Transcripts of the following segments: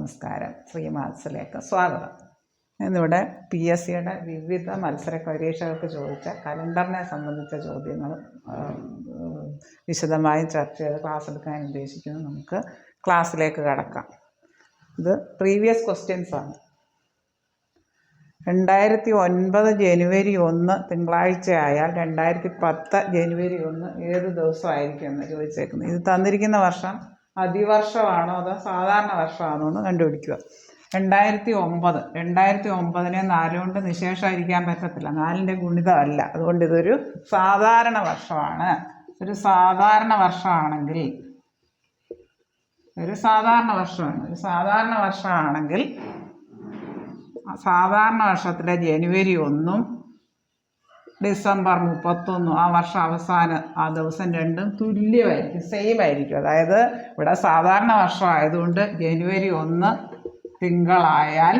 നമസ്കാരം. ഫ്രീ മാത്സിലേക്ക് സ്വാഗതം. ഇന്നിവിടെ PSCയുടെ വിവിധ മത്സര പരീക്ഷകൾക്ക് ചോദിച്ച കലണ്ടറിനെ സംബന്ധിച്ച ചോദ്യങ്ങൾ വിശദമായി ചർച്ച ചെയ്ത് ക്ലാസ് എടുക്കാൻ ഉദ്ദേശിക്കുന്നു. നമുക്ക് ക്ലാസ്സിലേക്ക് കടക്കാം. ഇത് പ്രീവിയസ് ക്വസ്റ്റ്യൻസാണ്. 2009 ജനുവരി 1 തിങ്കളാഴ്ച ആയാൽ 2010 ജനുവരി 1 ഏത് ദിവസമായിരിക്കും എന്ന് ചോദിച്ചേക്കുന്നത്. ഇത് തന്നിരിക്കുന്ന വർഷം അതിവർഷമാണോ അതോ സാധാരണ വർഷമാണോ എന്ന് കണ്ടുപിടിക്കുക. 2009 4 കൊണ്ട് നിശേഷമായിരിക്കാൻ പറ്റത്തില്ല, 4ൻ്റെ ഗുണിതമല്ല. അതുകൊണ്ട് ഇതൊരു സാധാരണ വർഷമാണ്. ഒരു സാധാരണ വർഷമാണെങ്കിൽ സാധാരണ വർഷത്തിലെ ജനുവരി 1 ഡിസംബർ 31 ആ വർഷം അവസാനം ആ ദിവസം രണ്ടും തുല്യമായിരിക്കും, സെയിം ആയിരിക്കും. അതായത് ഇവിടെ സാധാരണ വർഷം ആയതുകൊണ്ട് ജനുവരി 1 തിങ്കളായാൽ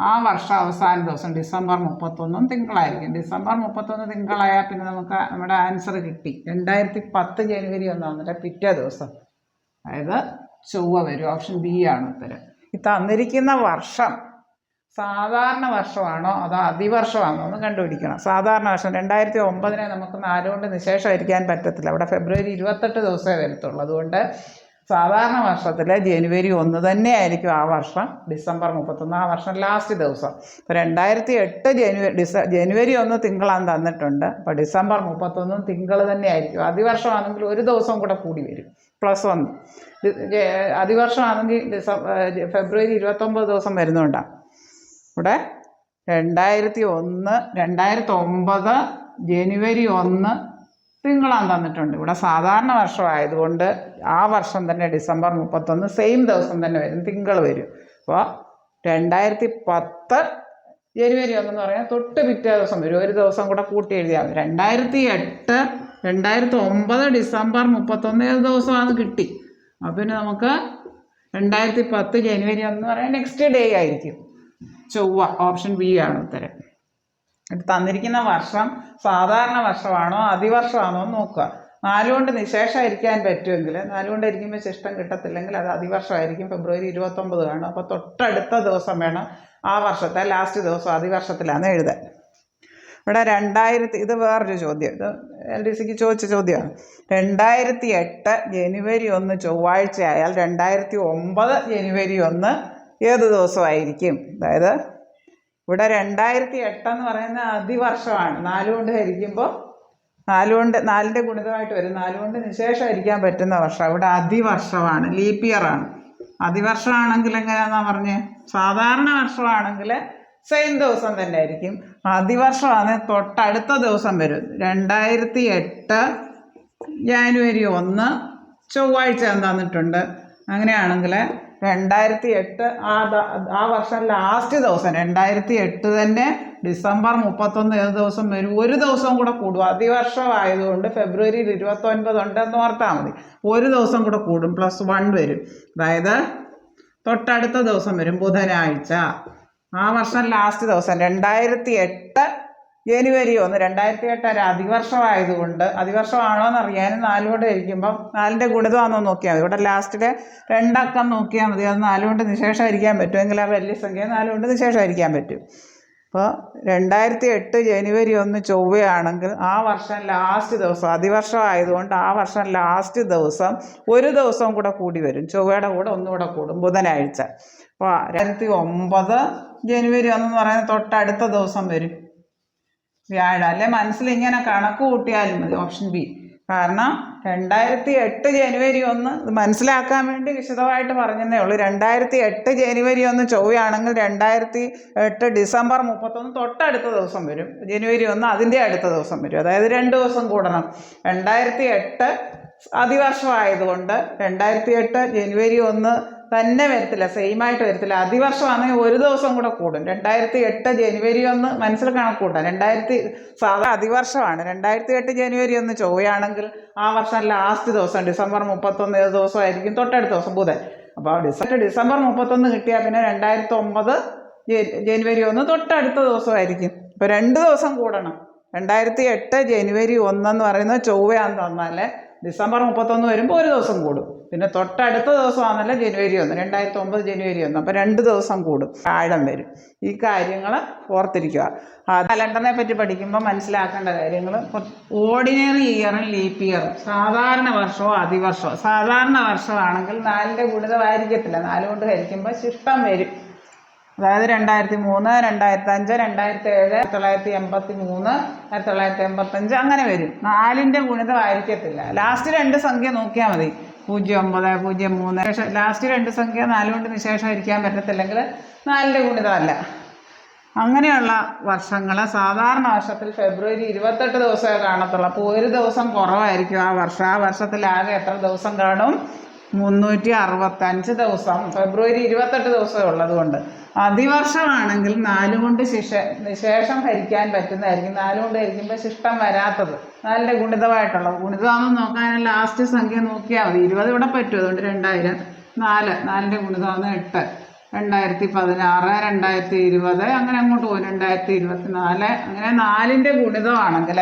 ആ വർഷം അവസാന ദിവസം ഡിസംബർ 31 തിങ്കളായിരിക്കും. ഡിസംബർ 31 തിങ്കളായാൽ പിന്നെ നമുക്ക് നമ്മുടെ ആൻസർ കിട്ടി. 2010 ജനുവരി 1 എന്നിട്ട് പിറ്റേ ദിവസം, അതായത് ചൊവ്വ വരും. ഓപ്ഷൻ ബി ആണ് ഉത്തരം. ഈ തന്നിരിക്കുന്ന വർഷം സാധാരണ വർഷമാണോ അതോ അതിവർഷമാണോ എന്ന് കണ്ടുപിടിക്കണം. സാധാരണ വർഷം 2009 നമുക്ക് 4 കൊണ്ട് നിശേഷമായിരിക്കാൻ പറ്റത്തില്ല. അവിടെ ഫെബ്രുവരി 28 ദിവസമേ വരത്തുള്ളൂ. അതുകൊണ്ട് സാധാരണ വർഷത്തിലെ ജനുവരി 1 തന്നെ ആയിരിക്കും ആ വർഷം. ഡിസംബർ 31 ആ വർഷം ലാസ്റ്റ് ദിവസം. ഇപ്പോൾ 2008 ജനുവരി 1 തിങ്കളാണ് തന്നിട്ടുണ്ട്. അപ്പോൾ ഡിസംബർ 31 തിങ്കൾ തന്നെ ആയിരിക്കും. അതിവർഷമാണെങ്കിൽ ഒരു ദിവസം കൂടെ കൂടി വരും, +1. അതിവർഷമാണെങ്കിൽ ഫെബ്രുവരി 29 ദിവസം വരുന്നുണ്ടാണ്. ഇവിടെ 2009 ജനുവരി 1 തിങ്കളാണ് തന്നിട്ടുണ്ട്. ഇവിടെ സാധാരണ വർഷമായതുകൊണ്ട് ആ വർഷം തന്നെ ഡിസംബർ 31 സെയിം ദിവസം തന്നെ വരും, തിങ്കൾ വരും. അപ്പോൾ 2010 ജനുവരി 1 എന്ന് പറഞ്ഞാൽ തൊട്ട് പിറ്റേ ദിവസം വരും, ഒരു ദിവസം കൂടെ കൂട്ടി എഴുതിയാൽ മതി. 2009 ഡിസംബർ 31 ഏത് ദിവസമാണ് കിട്ടി. അപ്പോൾ പിന്നെ നമുക്ക് 2010 ജനുവരി 1 എന്ന് പറയാൻ നെക്സ്റ്റ് ഡേ ആയിരിക്കും, ചൊവ്വ. ഓപ്ഷൻ ബി ആണ് ഉത്തരം. തന്നിരിക്കുന്ന വർഷം സാധാരണ വർഷമാണോ അതിവർഷമാണോ എന്ന് നോക്കുക. 4 കൊണ്ട് നിശേഷമായിരിക്കാൻ പറ്റുമെങ്കിൽ, 4 കൊണ്ട് ഇരിക്കുമ്പോൾ ശിഷ്ടം കിട്ടത്തില്ലെങ്കിൽ അത് അതിവർഷമായിരിക്കും. ഫെബ്രുവരി 29 കാണും. അപ്പോൾ തൊട്ടടുത്ത ദിവസം വേണം ആ വർഷത്തെ ലാസ്റ്റ് ദിവസം അതിവർഷത്തിലാണ് എഴുതാൻ. ഇവിടെ 2000 ഇത് വേറൊരു ചോദ്യം, ഇത് LDCക്ക് ചോദിച്ച ചോദ്യമാണ്. 2008 ജനുവരി 1 ചൊവ്വാഴ്ച ആയാൽ 2009 ജനുവരി 1 ഏത് ദിവസമായിരിക്കും. അതായത് ഇവിടെ 2008 എന്ന് പറയുന്ന അതിവർഷമാണ്. 4 കൊണ്ട് ഹരിക്കുമ്പോൾ 4ൻ്റെ ഗുണിതമായിട്ട് വരും. 4 കൊണ്ട് നിശേഷമായിരിക്കാൻ പറ്റുന്ന വർഷം. ഇവിടെ അതിവർഷമാണ്, ലീപ്പ് ഇയർ ആണ്. അതിവർഷമാണെങ്കിൽ എങ്ങനെയാണെന്നാണ് പറഞ്ഞത്? സാധാരണ വർഷമാണെങ്കിൽ സെയിം ദിവസം തന്നെ ആയിരിക്കും. അതിവർഷമാണ് തൊട്ടടുത്ത ദിവസം വരും. 2008 ജനുവരി 1 ചൊവ്വാഴ്ച തന്നിട്ടുണ്ട്. അങ്ങനെയാണെങ്കിൽ 2008 ആ വർഷം ലാസ്റ്റ് ദിവസം 2008 തന്നെ ഡിസംബർ 31 ഏത് ദിവസം വരും? ഒരു ദിവസം കൂടെ കൂടും. അതിവർഷമായതുകൊണ്ട് ഫെബ്രുവരി 29 ഉണ്ടെന്ന് ഓർത്താൽ മതി. ഒരു ദിവസം കൂടെ കൂടും, +1 വരും. അതായത് തൊട്ടടുത്ത ദിവസം വരും, ബുധനാഴ്ച. ആ വർഷം ലാസ്റ്റ് ദിവസം 2008 ജനുവരി 1. 2008 ഒരു അതിവർഷമായതുകൊണ്ട്, അതിവർഷമാണോ എന്ന് അറിയാനും 4 കൊണ്ട് ഹരിക്കുമ്പം 4ൻ്റെ ഗുണിതമാണോ നോക്കിയാൽ മതി. ഇവിടെ ലാസ്റ്റിലെ 2 അക്കം നോക്കിയാൽ മതി. അത് 4 കൊണ്ട് നിശേഷമായിരിക്കാൻ പറ്റുമെങ്കിൽ ആ വലിയ സംഖ്യ 4 കൊണ്ട് നിശേഷമായിരിക്കാൻ പറ്റും. അപ്പോൾ 2008 ജനുവരി 1 ചൊവ്വയാണെങ്കിൽ ആ വർഷം ലാസ്റ്റ് ദിവസം, അതിവർഷമായതുകൊണ്ട് ആ വർഷം ലാസ്റ്റ് ദിവസം ഒരു ദിവസം കൂടെ കൂടി വരും. ചൊവ്വയുടെ കൂടെ ഒന്നുകൂടെ കൂടും, ബുധനാഴ്ച. അപ്പോൾ 2009 ജനുവരി 1 എന്ന് പറയുന്നത് തൊട്ടടുത്ത ദിവസം വരും, വ്യാഴം. അല്ലെ മനസ്സിൽ ഇങ്ങനെ കണക്ക് കൂട്ടിയാലും മതി, ഓപ്ഷൻ ബി. കാരണം 2008 ജനുവരി 1 ഇത് മനസ്സിലാക്കാൻ വേണ്ടി വിശദമായിട്ട് പറഞ്ഞതേ ഉള്ളൂ. 2008 ജനുവരി 1 ചൊവ്വയാണെങ്കിൽ 2008 ഡിസംബർ 31 തൊട്ടടുത്ത ദിവസം വരും. ജനുവരി 1 അതിൻ്റെ അടുത്ത ദിവസം വരും. അതായത് 2 ദിവസം കൂടണം. 2008 അതിവർഷമായതുകൊണ്ട് 2008 ജനുവരി 1 തന്നെ വരത്തില്ല, സെയിമായിട്ട് വരത്തില്ല. അതിവർഷമാണെങ്കിൽ ഒരു ദിവസം കൂടെ കൂടും. 2008 ജനുവരി 1 മനസ്സിൽ കണക്ക് കൂട്ടാം. സാധാരണ അതിവർഷമാണ്. 2008 ജനുവരി 1 ചൊവ്വയാണെങ്കിൽ ആ വർഷം ലാസ്റ്റ് ദിവസം ഡിസംബർ 31 ഏത് ദിവസമായിരിക്കും? തൊട്ടടുത്ത ദിവസം, ബുധൻ. അപ്പോൾ ഡിസംബർ 31 കിട്ടിയാൽ പിന്നെ 2009 ജനുവരി 1 തൊട്ടടുത്ത ദിവസമായിരിക്കും. ഇപ്പോൾ 2 ദിവസം കൂടണം. 2008 ജനുവരി 1 എന്ന് പറയുന്നത് ചൊവ്വയാന്ന് തന്നാൽ ഡിസംബർ 31 വരുമ്പോൾ ഒരു ദിവസം കൂടും. പിന്നെ തൊട്ടടുത്ത ദിവസമാണല്ലോ ജനുവരി 1, 2009 ജനുവരി 1. അപ്പോൾ 2 ദിവസം കൂടും, വ്യാഴം വരും. ഈ കാര്യങ്ങൾ ഓർത്തിരിക്കുക. കലണ്ടറിനെ പറ്റി പഠിക്കുമ്പോൾ മനസ്സിലാക്കേണ്ട കാര്യങ്ങൾ, ഓർഡിനറി ഇയറും ലീപ്പ് ഇയറും, സാധാരണ വർഷമോ അതിവർഷമോ. സാധാരണ വർഷമാണെങ്കിൽ 4ൻ്റെ ഗുണിതമായിരിക്കത്തില്ല, 4 കൊണ്ട് ഹരിക്കുമ്പോൾ ശിഷ്ടം വരും. അതായത് 2003, 2005, 2007, 1983, 1985 അങ്ങനെ വരും. 4ൻ്റെ ഗുണിതമായിരിക്കത്തില്ല. ലാസ്റ്റ് 2 സംഖ്യ നോക്കിയാൽ മതി, 09, 03. ലാസ്റ്റ് 2 സംഖ്യ 4 കൊണ്ട് നിശേഷം ഹരിക്കാൻ പറ്റത്തില്ലെങ്കിൽ 4ൻ്റെ ഗുണിതമല്ല. അങ്ങനെയുള്ള വർഷങ്ങൾ സാധാരണ വർഷത്തിൽ ഫെബ്രുവരി 28 ദിവസമേ കാണത്തുള്ളൂ. അപ്പോൾ ഒരു ദിവസം കുറവായിരിക്കും ആ വർഷം. ആ വർഷത്തിലാകെ എത്ര ദിവസം കാണും? 365 ദിവസം. ഫെബ്രുവരി 28 ദിവസമേ ഉള്ളതുകൊണ്ട്. അതിവർഷമാണെങ്കിൽ 4 കൊണ്ട് നിശേഷം ഹരിക്കാൻ പറ്റുന്നതായിരിക്കും. 4 കൊണ്ട് ഹരിക്കുമ്പോൾ ശിഷ്ടം വരാത്തത്, 4ൻ്റെ ഗുണിതമായിട്ടുള്ളത്. ഗുണിതമാണെന്ന് നോക്കാൻ ലാസ്റ്റ് സംഖ്യ നോക്കിയാൽ മതി. 20 ഇവിടെ പറ്റും, അതുകൊണ്ട് 2000. 4ൻ്റെ ഗുണിതമാണ് 8. 2016, 2020 അങ്ങനെ അങ്ങോട്ട് പോകും. 2024 അങ്ങനെ 4ൻ്റെ ഗുണിതമാണെങ്കിൽ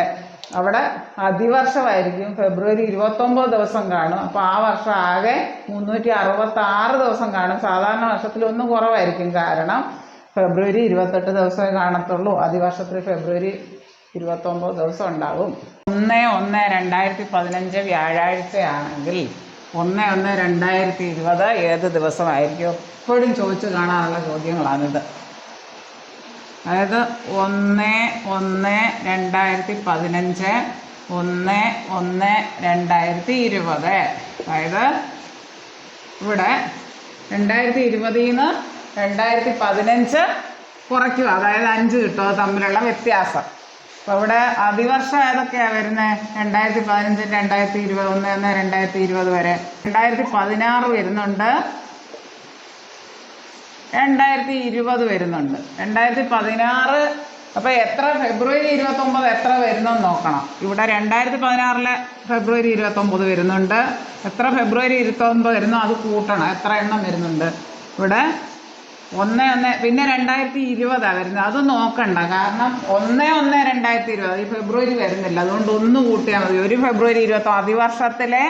അവിടെ അതിവർഷമായിരിക്കും. ഫെബ്രുവരി 29 ദിവസം കാണും. അപ്പോൾ ആ വർഷം ആകെ 366 ദിവസം കാണും. സാധാരണ വർഷത്തിൽ ഒന്ന് കുറവായിരിക്കും, കാരണം ഫെബ്രുവരി 28 ദിവസമേ കാണത്തുള്ളൂ. അതിവർഷത്തിൽ ഫെബ്രുവരി 29 ദിവസം ഉണ്ടാവും. 1/1/2015 വ്യാഴാഴ്ചയാണെങ്കിൽ 1/1/2020 ഏത് ദിവസമായിരിക്കും? എപ്പോഴും ചോദിച്ചു കാണാനുള്ള ചോദ്യങ്ങളാണിത്. അതായത് 1/1/2015, 1/1/2020. അതായത് ഇവിടെ 2020 നിന്ന് 2015 കുറയ്ക്കുക, അതായത് 5 കിട്ടും. അത് തമ്മിലുള്ള വ്യത്യാസം. അപ്പോൾ ഇവിടെ അതിവർഷം ഏതൊക്കെയാണ് വരുന്നത്? 2015, 2020, 1/1/2020 വരെ. 2016 വരുന്നുണ്ട്, 2020 വരുന്നുണ്ട്. 2016 അപ്പോൾ എത്ര? ഫെബ്രുവരി 29 എത്ര വരുന്നെന്ന് നോക്കണം. ഇവിടെ 2016 ഫെബ്രുവരി 29 വരുന്നുണ്ട്. എത്ര ഫെബ്രുവരി 29 വരുന്നോ അത് കൂട്ടണം. എത്ര എണ്ണം വരുന്നുണ്ട്? ഇവിടെ 1/1. പിന്നെ 2020 വരുന്നത്, അത് നോക്കണ്ട, കാരണം 1/1/2020 ഈ ഫെബ്രുവരി വരുന്നില്ല, അതുകൊണ്ട് 1 കൂട്ടിയാൽ മതി. ഒരു ഫെബ്രുവരി 29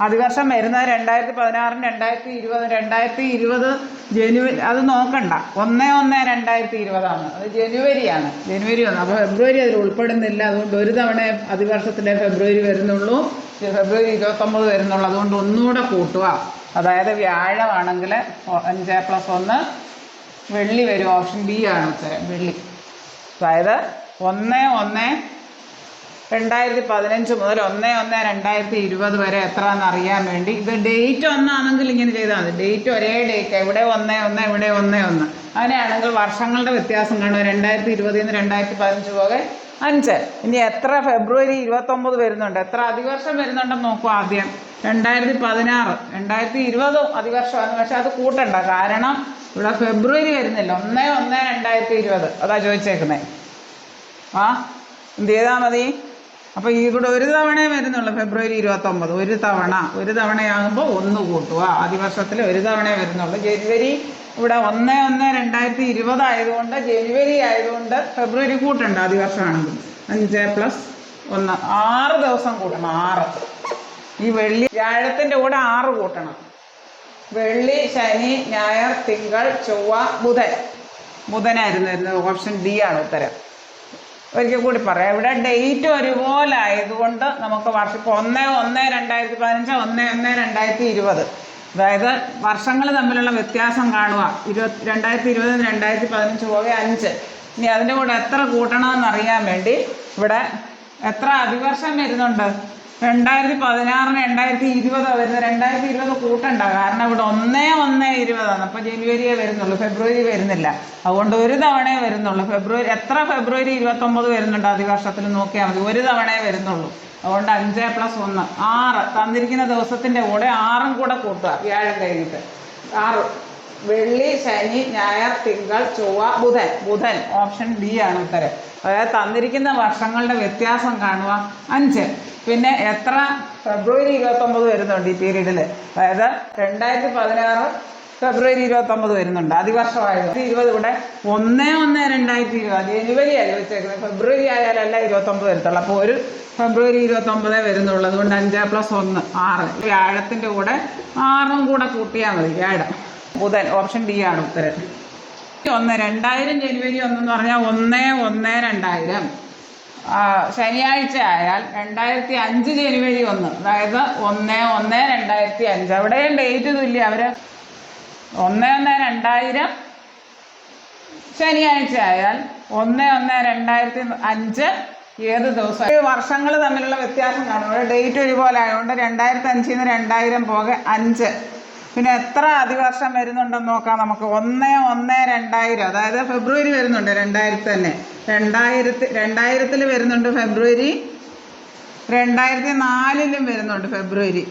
അതിവർഷം വരുന്നത് 2016, 2020. 2020 ജനുവരി, അത് നോക്കണ്ട. 1/1/2020 അത് ജനുവരിയാണ്. ജനുവരി 1. അപ്പോൾ ഫെബ്രുവരി അതിൽ ഉൾപ്പെടുന്നില്ല. അതുകൊണ്ട് ഒരു തവണ അതിവർഷത്തിലെ ഫെബ്രുവരി വരുന്നുള്ളൂ, ഫെബ്രുവരി 29 വരുന്നുള്ളൂ. അതുകൊണ്ട് ഒന്നുകൂടെ കൂട്ടുക. അതായത് വ്യാഴമാണെങ്കിൽ 5 + 1 വെള്ളി വരും. ഓപ്ഷൻ ബി ആണ് ഉത്തരം, വെള്ളി. അതായത് 1/1/2015 മുതൽ 1/1/2020 വരെ എത്ര എന്നറിയാൻ വേണ്ടി ഇത് ഡേറ്റ് ഒന്നാണെങ്കിൽ ഇങ്ങനെ ചെയ്താൽ മതി. ഡേറ്റ് ഒരേ ഡേറ്റ്, ഇവിടെ 1/1, ഇവിടെ 1/1. അങ്ങനെയാണെങ്കിൽ വർഷങ്ങളുടെ വ്യത്യാസം കാണും. 2020 നിന്ന് 2015 പോകെ 5. ഇനി എത്ര ഫെബ്രുവരി 29 വരുന്നുണ്ട്, എത്ര അതിവർഷം വരുന്നുണ്ടെന്ന് നോക്കുക ആദ്യം. 2016, 2020 അതിവർഷമാണ്, പക്ഷെ അത് കൂട്ടണ്ട, കാരണം ഇവിടെ ഫെബ്രുവരി വരുന്നില്ല. 1/1/2020 അതാ ചോദിച്ചേക്കുന്നത്. എന്ത് ചെയ്താൽ മതി? അപ്പോൾ ഇവിടെ ഒരു തവണ വരുന്നുള്ളൂ, ഫെബ്രുവരി 29. ഒരു തവണയാകുമ്പോൾ 1 കൂട്ടുക. അതിവർഷത്തിൽ ഒരു തവണ വരുന്നുള്ളൂ. ജനുവരി ഇവിടെ 1/1/2020 ആയതുകൊണ്ട്, ജനുവരി ആയതുകൊണ്ട് ഫെബ്രുവരി കൂട്ടണ്ട. അതിവർഷമാണെങ്കിൽ 5 + 1 6 ദിവസം കൂട്ടണം. 6. ഈ വെള്ളി വ്യാഴത്തിൻ്റെ കൂടെ 6 കൂട്ടണം. വെള്ളി, ശനി, ഞായർ, തിങ്കൾ, ചൊവ്വ, ബുധനായിരുന്നു വരുന്നത്. ഓപ്ഷൻ ഡി ആണ് ഉത്തരം. ഒരിക്കൽ കൂടി പറയാം. ഇവിടെ ഡേറ്റ് ഒരുപോലെ ആയതുകൊണ്ട് നമുക്ക് വർഷം ഇപ്പോൾ 1/1/2015, 1/1/2020. അതായത് വർഷങ്ങൾ തമ്മിലുള്ള വ്യത്യാസം കാണുക. 2020 നിന്ന് 2015 പോകെ 5. ഇനി അതിൻ്റെ കൂടെ എത്ര കൂട്ടണമെന്ന് അറിയാൻ വേണ്ടി ഇവിടെ എത്ര അതിവർഷം വരുന്നുണ്ട്? 2016, 2020 വരുന്നത്. 2020 കൂട്ടണ്ട, കാരണം ഇവിടെ 1/1/20 അപ്പോൾ ജനുവരിയേ വരുന്നുള്ളൂ, ഫെബ്രുവരി വരുന്നില്ല. അതുകൊണ്ട് ഒരു തവണയേ വരുന്നുള്ളൂ. എത്ര ഫെബ്രുവരി 29 വരുന്നുണ്ട് അതിവർഷത്തിൽ നോക്കിയാൽ മതി. ഒരു തവണയേ വരുന്നുള്ളൂ. അതുകൊണ്ട് 5 + 1 6. തന്നിരിക്കുന്ന ദിവസത്തിൻ്റെ കൂടെ 6ഉം കൂടെ കൂട്ടുക. വ്യാഴം കഴിഞ്ഞിട്ട് 6. വെള്ളി, ശനി, ഞായർ, തിങ്കൾ, ചൊവ്വ, ബുധൻ. ഓപ്ഷൻ ഡി ആണ് ഉത്തരം. അതായത് തന്നിരിക്കുന്ന വർഷങ്ങളുടെ വ്യത്യാസം കാണുക 5. പിന്നെ എത്ര ഫെബ്രുവരി 29 വരുന്നുണ്ട് ഈ പീരീഡിൽ? അതായത് 2016, ഫെബ്രുവരി 29 വരുന്നുണ്ട്, അതിവർഷമായത് 20 ഇവിടെ 1/1/2020 ജനുവരി ആയി ചോദിച്ചേക്കുന്നത്, ഫെബ്രുവരി ആയാലല്ല 29 വരത്തുള്ളൂ. അപ്പോൾ ഒരു ഫെബ്രുവരി 29 വരുന്നുള്ളൂ. അതുകൊണ്ട് 5 + 1 6. വ്യാഴത്തിൻ്റെ കൂടെ 6ഉം കൂടെ കൂട്ടിയാൽ മതി. വ്യാഴം ബുധൻ, ഓപ്ഷൻ ഡി ആണ് ഉത്തരം. 2000 ജനുവരി 1 എന്ന് പറഞ്ഞാൽ 1/1/2000. ശനിയാഴ്ച ആയാൽ 2005 ജനുവരി 1, അതായത് 1/1/2005. അവിടെയും ഡേറ്റ് തുല്യം. അവർ 1/1/2000 ശനിയാഴ്ച ആയാൽ 1/1/2005 ഏത് ദിവസം. വർഷങ്ങൾ തമ്മിലുള്ള വ്യത്യാസം കാണും. അവിടെ ഡേറ്റ് ഒരുപോലെ ആയതുകൊണ്ട് 2005 2000 പോകെ 5. പിന്നെ എത്ര അതിവർഷം വരുന്നുണ്ടെന്ന് നോക്കാം നമുക്ക്. 1/1/2000, അതായത് ഫെബ്രുവരി വരുന്നുണ്ട് 2000 തന്നെ. 2000 വരുന്നുണ്ട് ഫെബ്രുവരി. 2004 വരുന്നുണ്ട് ഫെബ്രുവരി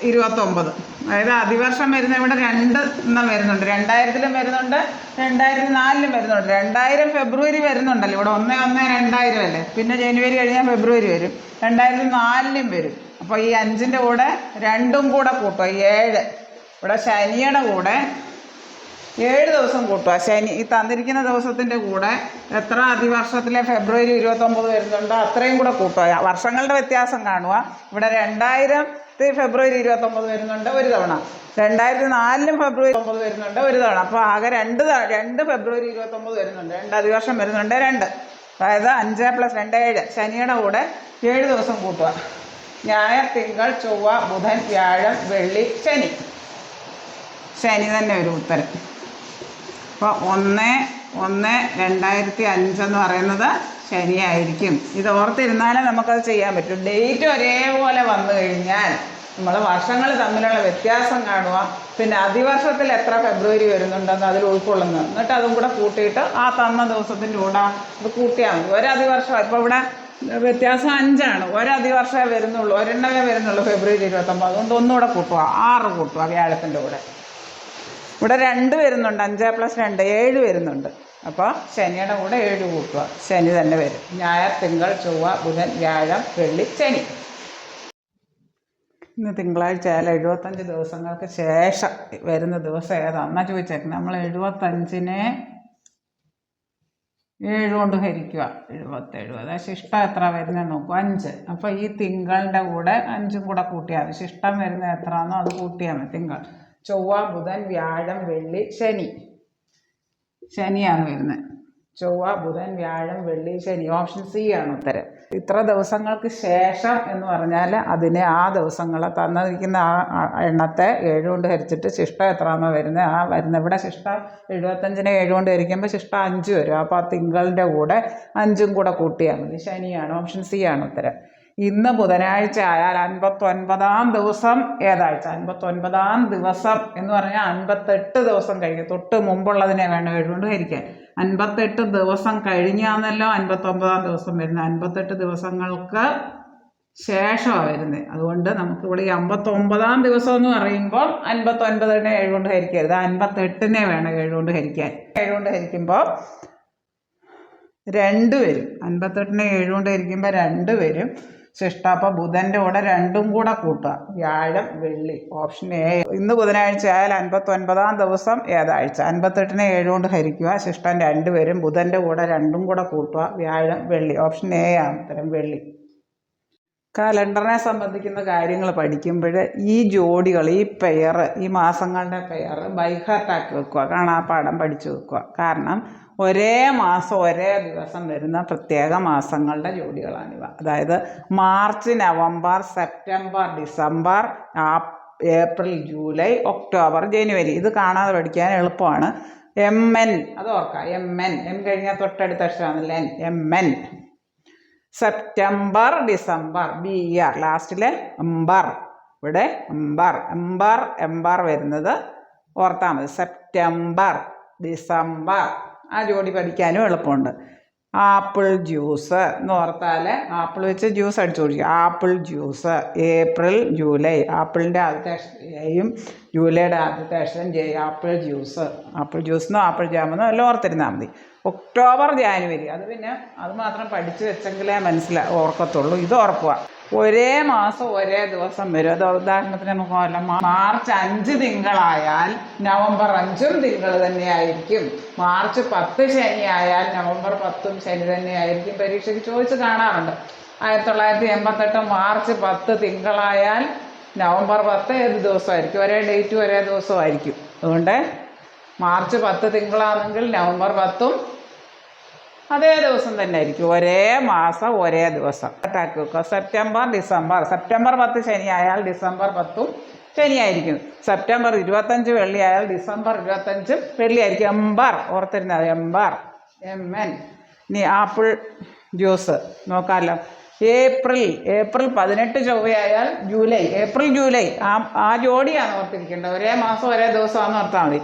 29. അതായത് അതിവർഷം വരുന്ന ഇവിടെ 2 എണ്ണം വരുന്നുണ്ട്. 2000 വരുന്നുണ്ട്, 2004 വരുന്നുണ്ട്. 2000 ഫെബ്രുവരി വരുന്നുണ്ടല്ലോ ഇവിടെ. 1/1/2000 അല്ലേ. പിന്നെ ജനുവരി കഴിഞ്ഞാൽ ഫെബ്രുവരി വരും. 2004 വരും. അപ്പോൾ ഈ 5ൻ്റെ കൂടെ 2ഉം കൂടെ കൂട്ടുക, 7. ഇവിടെ ശനിയുടെ കൂടെ 7 ദിവസം കൂട്ടുക. ശനി ഈ തന്നിരിക്കുന്ന ദിവസത്തിൻ്റെ കൂടെ എത്ര അതിവർഷത്തിലെ ഫെബ്രുവരി 29 വരുന്നുണ്ടോ അത്രയും കൂടെ കൂട്ടുക. വർഷങ്ങളുടെ വ്യത്യാസം കാണുക. ഇവിടെ 2000 ഫെബ്രുവരി 29 വരുന്നുണ്ട് ഒരു തവണ, 2004 ഫെബ്രുവരി 29 വരുന്നുണ്ട് ഒരു തവണ. അപ്പോൾ ആകെ 2 ഫെബ്രുവരി 29 വരുന്നുണ്ട്. 2 അതിവർഷം വരുന്നുണ്ട് 2. അതായത് 5 + 2 7. ശനിയുടെ കൂടെ 7 ദിവസം കൂട്ടുക. ഞായർ, തിങ്കൾ, ചൊവ്വ, ബുധൻ, വ്യാഴം, വെള്ളി, ശനി. ശനി തന്നെ ഒരു ഉത്തരം. അപ്പോൾ 1/1/2005 എന്ന് പറയുന്നത് ശനിയായിരിക്കും. ഇത് ഓർത്തിരുന്നാലേ നമുക്കത് ചെയ്യാൻ പറ്റും. ഡേറ്റ് ഒരേപോലെ വന്നു കഴിഞ്ഞാൽ നമ്മൾ വർഷങ്ങൾ തമ്മിലുള്ള വ്യത്യാസം കാണുക. പിന്നെ അതിവർഷത്തിൽ എത്ര ഫെബ്രുവരി വരുന്നുണ്ടെന്ന് അതിൽ ഉൾക്കൊള്ളുന്നത്, എന്നിട്ട് അതും കൂടെ കൂട്ടിയിട്ട് ആ തന്ന ദിവസത്തിൻ്റെ കൂടെ അത് കൂട്ടിയാൽ മതി. ഒരതിവർഷം ഇപ്പോൾ ഇവിടെ വ്യത്യാസം 5 ആണ്. ഒരതിവർഷമേ വരുന്നുള്ളൂ, ഒരെണ്ണമേ വരുന്നുള്ളൂ ഫെബ്രുവരി 29. അതുകൊണ്ട് ഒന്നുകൂടെ കൂട്ടുക, 6 കൂട്ടുക വ്യാഴത്തിൻ്റെ കൂടെ. ഇവിടെ 2 വരുന്നുണ്ട്, 5 + 2 7 വരുന്നുണ്ട്. അപ്പോൾ ശനിയുടെ കൂടെ 7 കൂട്ടുക, ശനി തന്നെ വരും. ഞായർ, തിങ്കൾ, ചൊവ്വ, ബുധൻ, വ്യാഴം, വെള്ളി, ശനി. ഇന്ന് തിങ്കളാഴ്ച ആയാലും 75 ദിവസങ്ങൾക്ക് ശേഷം വരുന്ന ദിവസം ഏതാണെന്നാണ് ചോദിച്ചേക്കുന്നത്. നമ്മൾ 75നെ 7 കൊണ്ട് ഹരിക്കുക, 77. അതായത് ശിഷ്ടം എത്ര വരുന്നത് നോക്കുക, 5. അപ്പോൾ ഈ തിങ്കളുടെ കൂടെ 5ഉം കൂടെ കൂട്ടിയാൽ മതി. ശിഷ്ടം വരുന്നത് എത്രയാണോ അത് കൂട്ടിയാൽ മതി. തിങ്കൾ, ചൊവ്വ, ബുധൻ, വ്യാഴം, വെള്ളി, ശനി. ശനിയാണ് വരുന്നത്. ചൊവ്വ, ബുധൻ, വ്യാഴം, വെള്ളി, ശനി. ഓപ്ഷൻ സി ആണ് ഉത്തരം. ഇത്ര ദിവസങ്ങൾക്ക് ശേഷം എന്ന് പറഞ്ഞാൽ അതിനെ ആ ദിവസങ്ങളെ തന്നിരിക്കുന്ന ആ എണ്ണത്തെ 7 കൊണ്ട് ഹരിച്ചിട്ട് ശിഷ്ടം എത്രയാണോ വരുന്നത് ആ വരുന്നത്. ഇവിടെ ശിഷ്ടം 75നെ 7 കൊണ്ട് ഹരിക്കുമ്പോൾ ശിഷ്ടം 5 വരും. അപ്പോൾ ആ തിങ്കളുടെ കൂടെ 5ഉം കൂടെ കൂട്ടിയാൽ മതി. ശനിയാണ്, ഓപ്ഷൻ സി ആണ് ഉത്തരം. ഇന്ന് ബുധനാഴ്ച ആയാൽ 59ാം ദിവസം ഏതാഴ്ച? 59ാം ദിവസം എന്ന് പറഞ്ഞാൽ 58 ദിവസം കഴിഞ്ഞ് തൊട്ട് മുമ്പുള്ളതിനെ വേണം 7 കൊണ്ട് ഹരിക്കാൻ. 58 ദിവസം കഴിഞ്ഞാന്നല്ലോ 59ാം ദിവസം വരുന്നത്. 58 ദിവസങ്ങൾക്ക് ശേഷമാണ് വരുന്നത്. അതുകൊണ്ട് നമുക്കിവിടെ ഈ 59ാം ദിവസം എന്ന് പറയുമ്പോൾ 59നെ 7 കൊണ്ട് ഹരിക്കരുത്, 58നെ വേണം 7 കൊണ്ട് ഹരിക്കാൻ. 7 കൊണ്ട് ഹരിക്കുമ്പോൾ 2 വരും. 58നെ 7 കൊണ്ട് ഹരിക്കുമ്പോൾ 2 വരും. ശിഷ്ടം. അപ്പോൾ ബുധൻ്റെ കൂടെ 2ഉം കൂടെ കൂട്ടുക, വ്യാഴം, വെള്ളി. Option A. ഇന്ന് ബുധനാഴ്ച ആയാൽ 59ാം ദിവസം ഏതാഴ്ച? 58നെ 7 കൊണ്ട് ഹരിക്കുക, ശിഷ്ടം 2 വരും. ബുധൻ്റെ കൂടെ 2ഉം കൂടെ കൂട്ടുക, വ്യാഴം, വെള്ളി. ഓപ്ഷൻ എ ആണ് ഉത്തരം, വെള്ളി. കലണ്ടറിനെ സംബന്ധിക്കുന്ന കാര്യങ്ങൾ പഠിക്കുമ്പോൾ ഈ ജോഡികൾ, ഈ പെയർ, ഈ മാസങ്ങളുടെ പെയർ ബൈഹാർട്ടാക്കി വെക്കുക, കാണാപ്പാഠം പഠിച്ചു വെക്കുക. കാരണം ഒരേ മാസം ഒരേ ദിവസം വരുന്ന പ്രത്യേക മാസങ്ങളുടെ ജോഡികളാണിവ. അതായത് March, November, September, December, April, July, October, ജനുവരി. ഇത് കാണാതെ പഠിക്കാൻ എളുപ്പമാണ്. MN അത് ഓർക്കാം. MN, M കഴിഞ്ഞാൽ തൊട്ടടുത്ത അക്ഷരമാണല്ലോ N. MN. September, December, BR. ലാസ്റ്റിലെ എംബർ. ഇവിടെ എംബർ വരുന്നത് ഓർത്താൽ മതി. September, December. ആ ജോഡി പഠിക്കാനും എളുപ്പമുണ്ട്. ആപ്പിൾ ജ്യൂസ് എന്ന് ഓർത്താൽ ആപ്പിൾ വെച്ച് ജ്യൂസ് അടിച്ചു കുടിക്കുക. Apple juice. April, July. ആപ്പിളിൻ്റെ ആദ്യത്തെ അക്ഷരം ജൂലൈയുടെ ആദ്യത്തെ അക്ഷരം J. Apple juice. ആപ്പിൾ ജ്യൂസെന്നോ ആപ്പിൾ ജാമെന്നോ എല്ലാം ഓർത്തിരുന്നാൽ മതി. October, January. അത് പിന്നെ അത് മാത്രം പഠിച്ചു വെച്ചെങ്കിലേ ഓർക്കത്തുള്ളൂ. ഇത് ഓർക്കുക. ഒരേ മാസം ഒരേ ദിവസം വരും. അത് ഉദാഹരണത്തിന് നമുക്ക് പറയാം, മാർച്ച് 5 തിങ്കളായാൽ നവംബർ 5ഉം തിങ്കൾ തന്നെയായിരിക്കും. മാർച്ച് 10 ശനിയായാൽ നവംബർ 10ഉം ശനി തന്നെയായിരിക്കും. പരീക്ഷയ്ക്ക് ചോദിച്ച് കാണാറുണ്ട്. 1988 മാർച്ച് 10 തിങ്കളായാൽ നവംബർ 10 ഏത് ദിവസമായിരിക്കും? ഒരേ ഡേറ്റ് ഒരേ ദിവസമായിരിക്കും. അതുകൊണ്ട് മാർച്ച് 10 തിങ്കളാണെങ്കിൽ നവംബർ 10ഉം അതേ ദിവസം തന്നെ ആയിരിക്കും. ഒരേ മാസം ഒരേ ദിവസം. അറ്റാക്ക് വെക്കുക. സെപ്റ്റംബർ 10 ശനിയായാൽ ഡിസംബർ 10ഉം ശനിയായിരിക്കും. സെപ്റ്റംബർ 25 വെള്ളിയായാൽ ഡിസംബർ 25ഉം വെള്ളിയായിരിക്കും. എംബർ ഓർത്തിരുന്നത്, എംബർ, MN. ഇനി ആപ്പിൾ ജ്യൂസ് നോക്കാമല്ലോ. ഏപ്രിൽ 18 ചൊവ്വയായാൽ ഏപ്രിൽ ജൂലൈ ആ ജോഡിയാണ് ഓർത്തിരിക്കേണ്ടത്. ഒരേ മാസം ഒരേ ദിവസമാണെന്ന് ഓർത്താൽ മതി.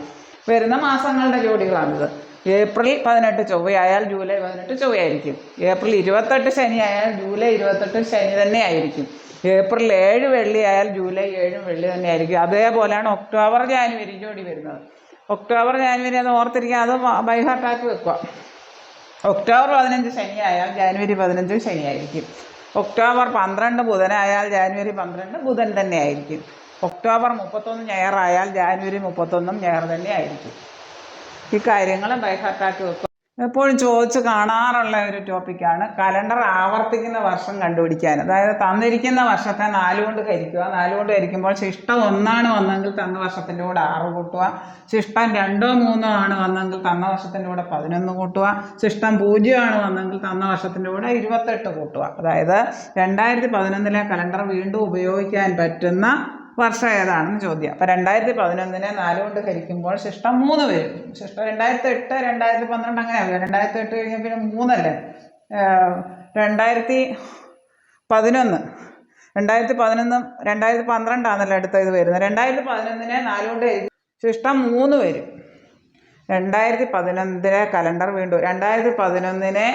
വരുന്ന മാസങ്ങളുടെ ജോഡികളാണിത്. ഏപ്രിൽ 18 ചൊവ്വയായാൽ ജൂലൈ 18 ചൊവ്വയായിരിക്കും. ഏപ്രിൽ 28 ശനിയായാൽ ജൂലൈ 28 ശനി തന്നെ ആയിരിക്കും. ഏപ്രിൽ 7 വെള്ളിയായാൽ ജൂലൈ 7 വെള്ളി തന്നെ ആയിരിക്കും. അതേപോലെയാണ് ഒക്ടോബർ ജാനുവരി ജോഡി വരുന്നത്. ഒക്ടോബർ ജാനുവരി അത് ഓർത്തിരിക്കുക, അത് ബൈ ഹാർട്ടാക്കി വെക്കുക. ഒക്ടോബർ 15 ശനിയായാൽ ജാനുവരി 15 ശനിയായിരിക്കും. ഒക്ടോബർ 12 ബുധനായാൽ ജാനുവരി 12 ബുധൻ തന്നെ ആയിരിക്കും. ഒക്ടോബർ 31 ഞായറായാൽ ജാനുവരി 31 ഞായർ തന്നെ ആയിരിക്കും. ഈ കാര്യങ്ങൾ ബൈ ഹാർട്ടാക്കി വെക്കുക. എപ്പോഴും ചോദിച്ച് കാണാറുള്ള ഒരു ടോപ്പിക്കാണ് കലണ്ടർ ആവർത്തിക്കുന്ന വർഷം കണ്ടുപിടിക്കാൻ. അതായത് തന്നിരിക്കുന്ന വർഷത്തെ 4 കൊണ്ട് ഹരിക്കുക. 4 കൊണ്ട് ഹരിക്കുമ്പോൾ ശിഷ്ടം 1 വന്നെങ്കിൽ തന്ന വർഷത്തിൻ്റെ കൂടെ 6 കൂട്ടുക. ശിഷ്ടം 2 3 വന്നെങ്കിൽ തന്ന വർഷത്തിൻ്റെ കൂടെ 11 കൂട്ടുക. ശിഷ്ടം 0 വന്നെങ്കിൽ തന്ന വർഷത്തിൻ്റെ കൂടെ 28 കൂട്ടുക. അതായത് 2011 കലണ്ടർ വീണ്ടും ഉപയോഗിക്കാൻ പറ്റുന്ന വർഷം ഏതാണെന്ന് ചോദ്യം. അപ്പോൾ 2011 4 കൊണ്ട് ഹരിക്കുമ്പോൾ ശിഷ്ടം 3 വരും. ശിഷ്ടം 2008 2012 അങ്ങനെ ആവില്ല. 2008 കഴിഞ്ഞാൽ പിന്നെ 3 അല്ലേ. 2011 2012 അടുത്ത ഇത് വരുന്നത്. 2011 4 കൊണ്ട് ഹരിക്കും ശിഷ്ടം 3 വരും. 2011 കലണ്ടർ വീണ്ടും 2011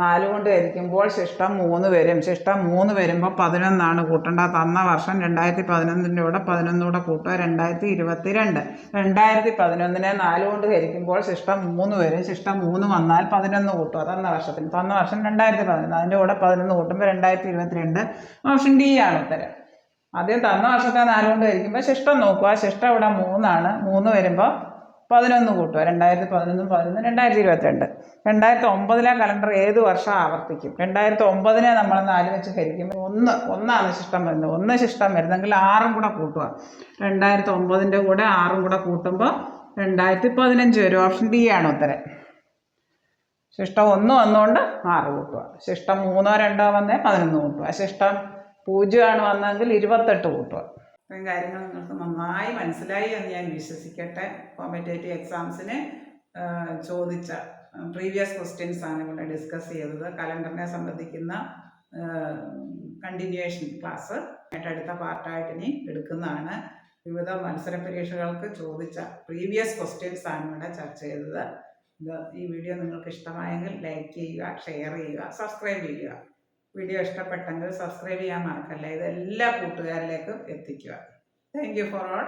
4 കൊണ്ട് ഹരിക്കുമ്പോൾ ശിഷ്ടം 3 വരും. ശിഷ്ടം 3 വരുമ്പോൾ 11 കൂട്ടേണ്ട. തന്ന വർഷം 2011 കൂടെ 11 കൂടെ കൂട്ടുക 2022. 2011 4 കൊണ്ട് ഹരിക്കുമ്പോൾ ശിഷ്ടം 3 വരും. ശിഷ്ടം 3 വന്നാൽ 11 കൂട്ടുക തന്ന വർഷത്തിന്. തന്ന വർഷം 2011, അതിൻ്റെ കൂടെ 11 കൂട്ടുമ്പോൾ 2022. ഓപ്ഷൻ D ആണ് ഉത്തരം. ആദ്യം തന്ന വർഷത്തെ 4 കൊണ്ട് ഹരിക്കുമ്പോൾ ശിഷ്ടം നോക്കുക. ശിഷ്ടം ഇവിടെ 3 3 വരുമ്പോൾ 11 കൂട്ടുക. 2011 2022. 2009 കലണ്ടർ ഏത് വർഷം ആവർത്തിക്കും? 2009 നമ്മൾ 4 വെച്ച് ഹരിക്കുമ്പോൾ 1 ശിഷ്ടം വരുന്നത്. 1 ശിഷ്ടം വരുന്നെങ്കിൽ 6 കൂടെ കൂട്ടുക. 2009 കൂടെ 6 കൂടെ കൂട്ടുമ്പോൾ 2015 വരും. ഓപ്ഷൻ D ആണ് ഉത്തരം. ശിഷ്ടം 1 വന്നുകൊണ്ട് 6 കൂട്ടുക. ശിഷ്ടം 3 2 വന്നേ 11 കൂട്ടുക. ശിഷ്ടം 0 വന്നെങ്കിൽ 28 കൂട്ടുക. ഇത്രയും കാര്യങ്ങൾ നിങ്ങൾക്ക് നന്നായി മനസ്സിലായി എന്ന് ഞാൻ വിശ്വസിക്കട്ടെ. കോമ്പറ്റേറ്റീവ് എക്സാംസിന് ചോദിച്ച പ്രീവിയസ് ക്വസ്റ്റ്യൻസ് ആണ് ഇവിടെ ഡിസ്കസ് ചെയ്തത്. കലണ്ടറിനെ സംബന്ധിക്കുന്ന കണ്ടിന്യൂവേഷൻ ക്ലാസ് അടുത്ത പാർട്ടായിട്ട് ഇനി എടുക്കുന്നതാണ്. വിവിധ മത്സര പരീക്ഷകൾക്ക് ചോദിച്ച പ്രീവിയസ് ക്വസ്റ്റ്യൻസ് ആണ് ഇവിടെ ചർച്ച ചെയ്തത്. ഈ വീഡിയോ നിങ്ങൾക്ക് ഇഷ്ടമായെങ്കിൽ ലൈക്ക് ചെയ്യുക, ഷെയർ ചെയ്യുക, സബ്സ്ക്രൈബ് ചെയ്യുക. വീഡിയോ ഇഷ്ടപ്പെട്ടെങ്കിൽ സബ്സ്ക്രൈബ് ചെയ്യാൻ മറക്കല്ല. ഇത് എല്ലാ കൂട്ടുകാരിലേക്കും എത്തിക്കുക. Thank you for all.